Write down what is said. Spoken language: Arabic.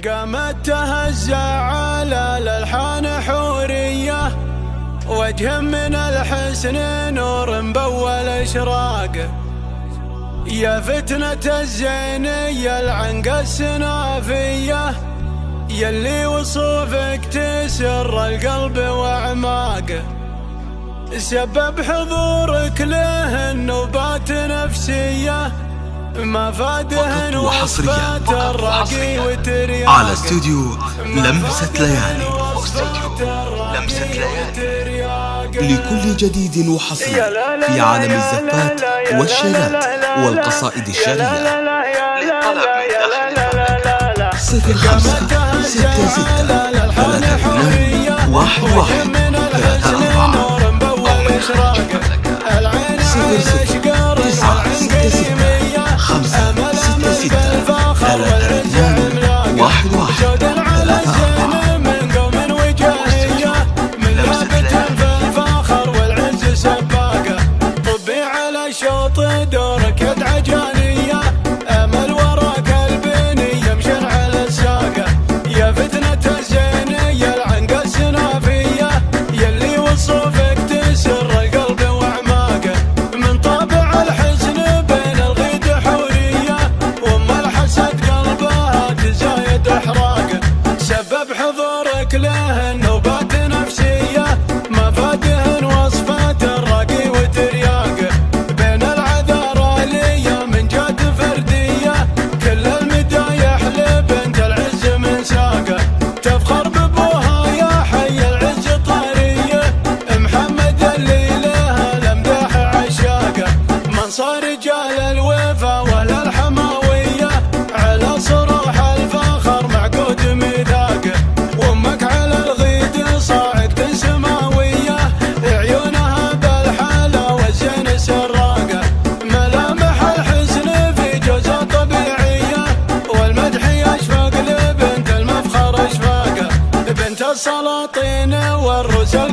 قامت تهزع على الألحان حورية، وجه من الحسن نور بأول إشراقه. يا فتنة الزينية العنقة السنافية، يلي وصوفك تسر القلب وأعماقه. سبب حضورك له النوبات نفسية، ما فادهن وصفات الراقي وترياق. على استوديو لمسة ليالي، لكل جديد وحصري في عالم الزفات والشيلات والقصائد الشعرية. للطلب من داخل 0566 شوط دورك يد عجانية، أمل وراك البنية مشن على الساقة. يا فتنة الزينية العنقة السنافية، يلي وصوفك تسر القلب وأعماقه. من طابع الحزن بين الغيد حورية، وأم الحسد قلبها تزايد إحراقه. سبب حضورك له النوبات نفسية، ما فادهن وصفات الراقي وترياقه. تفخر بابوها يا حي العز طارية، محمد اللي لها الامداح عشاقه. من صار رجال الوفا واهل الحماوية، على صروح الفخر معقود ميثاقه. وامك على الغيد صاعقة سماوية، عيونها بالحلا والزين سراقه. ملامح الحسن في جوزها طبيعية، والمدح يشفق لبنت المفخر اشفاقه. بنت السلاطين والرسل